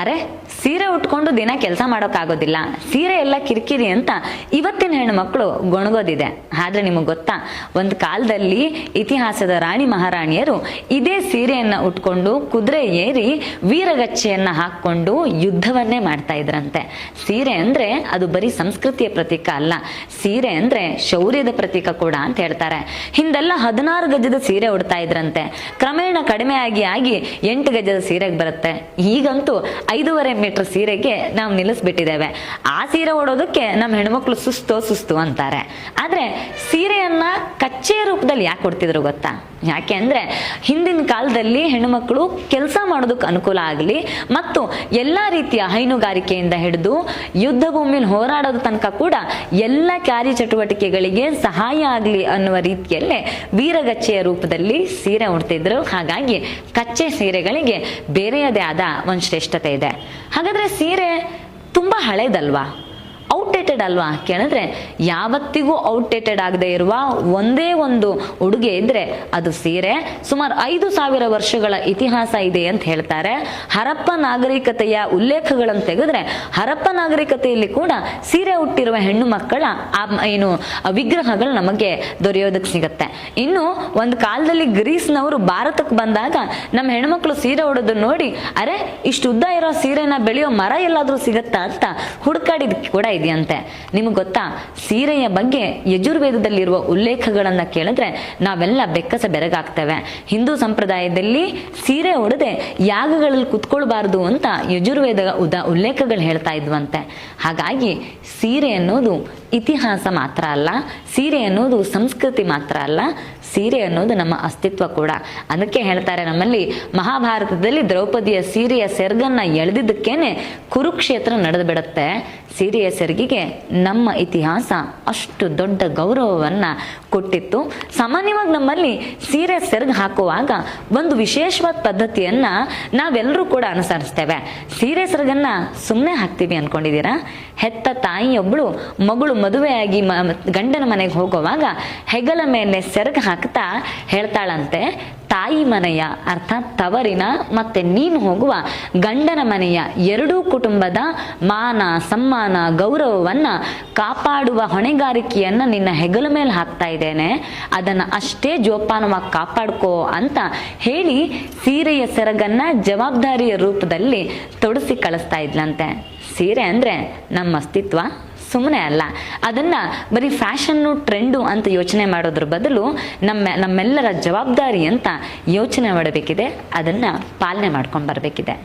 ಅರೆ ಸೀರೆ ಉಟ್ಕೊಂಡು ದಿನ ಕೆಲಸ ಮಾಡೋಕ್ಕಾಗೋದಿಲ್ಲ, ಸೀರೆ ಎಲ್ಲ ಕಿರಿಕಿರಿ ಅಂತ ಇವತ್ತಿನ ಹೆಣ್ಮಕ್ಳು ಗೊಣಗೋದಿದೆ. ಆದ್ರೆ ನಿಮಗೆ ಗೊತ್ತಾ, ಒಂದು ಕಾಲದಲ್ಲಿ ಇತಿಹಾಸದ ರಾಣಿ ಮಹಾರಾಣಿಯರು ಇದೇ ಸೀರೆಯನ್ನ ಉಟ್ಕೊಂಡು ಕುದುರೆ ಏರಿ ವೀರಗಚ್ಚೆಯನ್ನ ಹಾಕೊಂಡು ಯುದ್ಧವನ್ನೇ ಮಾಡ್ತಾ ಇದ್ರಂತೆ. ಸೀರೆ ಅಂದ್ರೆ ಅದು ಬರೀ ಸಂಸ್ಕೃತಿಯ ಪ್ರತೀಕ ಅಲ್ಲ, ಸೀರೆ ಅಂದ್ರೆ ಶೌರ್ಯದ ಪ್ರತೀಕ ಕೂಡ ಅಂತ ಹೇಳ್ತಾರೆ. ಹಿಂದೆಲ್ಲ 16 ಗಜದ ಸೀರೆ ಉಡ್ತಾ ಇದ್ರಂತೆ, ಕ್ರಮೇಣ ಕಡಿಮೆ ಆಗಿ 8 ಗಜದ ಸೀರೆಗೆ ಬರುತ್ತೆ. ಈಗಂತೂ 5.5 ಮೀಟರ್ ಸೀರೆಗೆ ನಾವು ನಿಲ್ಲಿಸ್ಬಿಟ್ಟಿದ್ದೇವೆ. ಆ ಸೀರೆ ಉಡೋದಕ್ಕೆ ನಮ್ಮ ಹೆಣ್ಮಕ್ಳು ಸುಸ್ತು ಅಂತಾರೆ. ಆದ್ರೆ ಸೀರೆಯನ್ನ ಕಚ್ಚೆ ರೂಪದಲ್ಲಿ ಯಾಕೆ ಉಡ್ತಿದ್ರು ಗೊತ್ತಾ? ಯಾಕೆ ಅಂದ್ರೆ ಹಿಂದಿನ ಕಾಲದಲ್ಲಿ ಹೆಣ್ಣುಮಕ್ಕಳು ಕೆಲಸ ಮಾಡೋದಕ್ಕೆ ಅನುಕೂಲ ಆಗಲಿ ಮತ್ತು ಎಲ್ಲಾ ರೀತಿಯ ಹೈನುಗಾರಿಕೆಯಿಂದ ಹಿಡಿದು ಯುದ್ಧ ಭೂಮಿಯಲ್ಲಿ ಹೋರಾಡೋದ ತನಕ ಕೂಡ ಎಲ್ಲ ಕಾರ್ಯಚಟುವಟಿಕೆಗಳಿಗೆ ಸಹಾಯ ಆಗಲಿ ಅನ್ನುವ ರೀತಿಯಲ್ಲೇ ವೀರಗಚ್ಚೆಯ ರೂಪದಲ್ಲಿ ಸೀರೆ ಉಡ್ತಿದ್ರು. ಹಾಗಾಗಿ ಕಚ್ಚೆ ಸೀರೆಗಳಿಗೆ ಬೇರೆಯದೇ ಆದ ಒಂದು ಶ್ರೇಷ್ಠತೆ ಇದೆ. ಹಾಗಾದ್ರೆ ಸೀರೆ ತುಂಬಾ ಹಳೇದಲ್ವಾ, ಔಟ್ಡೇಟೆಡ್ ಅಲ್ವಾ ಕೇಳಿದ್ರೆ, ಯಾವತ್ತಿಗೂ ಔಟ್ಡೇಟೆಡ್ ಆಗದೆ ಇರುವ ಒಂದೇ ಒಂದು ಉಡುಗೆ ಇದ್ರೆ ಅದು ಸೀರೆ. ಸುಮಾರು 5,000 ವರ್ಷಗಳ ಇತಿಹಾಸ ಇದೆ ಅಂತ ಹೇಳ್ತಾರೆ. ಹರಪ್ಪ ನಾಗರಿಕತೆಯ ಉಲ್ಲೇಖಗಳನ್ನು ತೆಗೆದ್ರೆ ಹರಪ್ಪ ನಾಗರಿಕತೆಯಲ್ಲಿ ಕೂಡ ಸೀರೆ ಹುಟ್ಟಿರುವ ಹೆಣ್ಣು ಮಕ್ಕಳ ವಿಗ್ರಹಗಳು ನಮಗೆ ದೊರೆಯೋದಕ್ಕೆ ಸಿಗತ್ತೆ. ಇನ್ನು ಒಂದು ಕಾಲದಲ್ಲಿ ಗ್ರೀಸ್ನವರು ಭಾರತಕ್ಕೆ ಬಂದಾಗ ನಮ್ಮ ಹೆಣ್ಮಕ್ಳು ಸೀರೆ ಉಡೋದನ್ನ ನೋಡಿ, ಅರೆ ಇಷ್ಟು ಉದ್ದ ಇರೋ ಸೀರೆನ ಬೆಳೆಯೋ ಮರ ಎಲ್ಲಾದ್ರೂ ಸಿಗತ್ತಾ ಅಂತ ಹುಡುಕಾಡಿದ್ ಕೂಡ ಇದೆಯಂತೆ. ನಿಮಗೆ ಗೊತ್ತಾ, ಸೀರೆಯ ಬಗ್ಗೆ ಯಜುರ್ವೇದದಲ್ಲಿರುವ ಉಲ್ಲೇಖಗಳನ್ನ ಕೇಳಿದ್ರೆ ನಾವೆಲ್ಲ ಬೆಕ್ಕಸ ಬೆರಗಾಗ್ತೇವೆ. ಹಿಂದೂ ಸಂಪ್ರದಾಯದಲ್ಲಿ ಸೀರೆ ಉಡದೆ ಯಾಗಗಳಲ್ಲಿ ಕುತ್ಕೊಳ್ಬಾರ್ದು ಅಂತ ಯಜುರ್ವೇದ ಉಲ್ಲೇಖಗಳು ಹೇಳ್ತಾ ಇದ್ವಂತೆ. ಹಾಗಾಗಿ ಸೀರೆ ಅನ್ನೋದು ಇತಿಹಾಸ ಮಾತ್ರ ಅಲ್ಲ, ಸೀರೆ ಅನ್ನೋದು ಸಂಸ್ಕೃತಿ ಮಾತ್ರ ಅಲ್ಲ, ಸೀರೆ ಅನ್ನೋದು ನಮ್ಮ ಅಸ್ತಿತ್ವ ಕೂಡ. ಅದಕ್ಕೆ ಹೇಳ್ತಾರೆ, ನಮ್ಮಲ್ಲಿ ಮಹಾಭಾರತದಲ್ಲಿ ದ್ರೌಪದಿಯ ಸೀರೆಯ ಸೆರ್ಗನ್ನ ಎಳೆದಿದ್ದಕ್ಕೇನೆ ಕುರುಕ್ಷೇತ್ರ ನಡೆದು ಬಿಡುತ್ತೆ. ಸೀರೆಯ ಸೆರ್ಗಿಗೆ ನಮ್ಮ ಇತಿಹಾಸ ಅಷ್ಟು ದೊಡ್ಡ ಗೌರವವನ್ನ ಕೊಟ್ಟಿತ್ತು. ಸಾಮಾನ್ಯವಾಗಿ ನಮ್ಮಲ್ಲಿ ಸೀರೆ ಸೆರ್ಗ್ ಹಾಕುವಾಗ ಒಂದು ವಿಶೇಷವಾದ ಪದ್ಧತಿಯನ್ನ ನಾವೆಲ್ಲರೂ ಕೂಡ ಅನುಸರಿಸ್ತೇವೆ. ಸೀರೆ ಸೆರ್ಗನ್ನ ಸುಮ್ಮನೆ ಹಾಕ್ತೀವಿ ಅನ್ಕೊಂಡಿದ್ದೀರಾ? ಹೆತ್ತ ತಾಯಿಯೊಬ್ಬಳು ಮಗಳು ಮದುವೆಯಾಗಿ ಗಂಡನ ಮನೆಗೆ ಹೋಗುವಾಗ ಹೆಗಲ ಮೇಲೆ ಸೆರಗ ಹಾಕ್ತಾ ಹೇಳ್ತಾಳಂತೆ, ತಾಯಿ ಮನೆಯ ಅರ್ಥಾತ್ ತವರಿನ ಮತ್ತೆ ನೀನು ಹೋಗುವ ಗಂಡನ ಮನೆಯ ಎರಡೂ ಕುಟುಂಬದ ಮಾನ ಸಮ್ಮಾನ ಗೌರವವನ್ನ ಕಾಪಾಡುವ ಹೊಣೆಗಾರಿಕೆಯನ್ನ ನಿನ್ನ ಹೆಗಲ ಮೇಲೆ ಹಾಕ್ತಾ ಇದ್ದೇನೆ, ಅದನ್ನ ಅಷ್ಟೇ ಜೋಪಾನವಾಗಿ ಕಾಪಾಡ್ಕೋ ಅಂತ ಹೇಳಿ ಸೀರೆಯ ಸೆರಗನ್ನ ಜವಾಬ್ದಾರಿಯ ರೂಪದಲ್ಲಿ ತೊಡಸಿ ಕಳಿಸ್ತಾ ಇದ್ಲಂತೆ. ಸೀರೆ ಅಂದ್ರೆ ನಮ್ಮ ಅಸ್ತಿತ್ವ, ಸುಮ್ಮನೆ ಅಲ್ಲ. ಅದನ್ನ ಬರೀ ಫ್ಯಾಷನ್ನು ಟ್ರೆಂಡು ಅಂತ ಯೋಚನೆ ಮಾಡೋದ್ರ ಬದಲು ನಮ್ಮೆಲ್ಲರ ಜವಾಬ್ದಾರಿ ಅಂತ ಯೋಚನೆ ಮಾಡಬೇಕಿದೆ, ಅದನ್ನ ಪಾಲನೆ ಮಾಡ್ಕೊಂಡು ಬರ್ಬೇಕಿದೆ.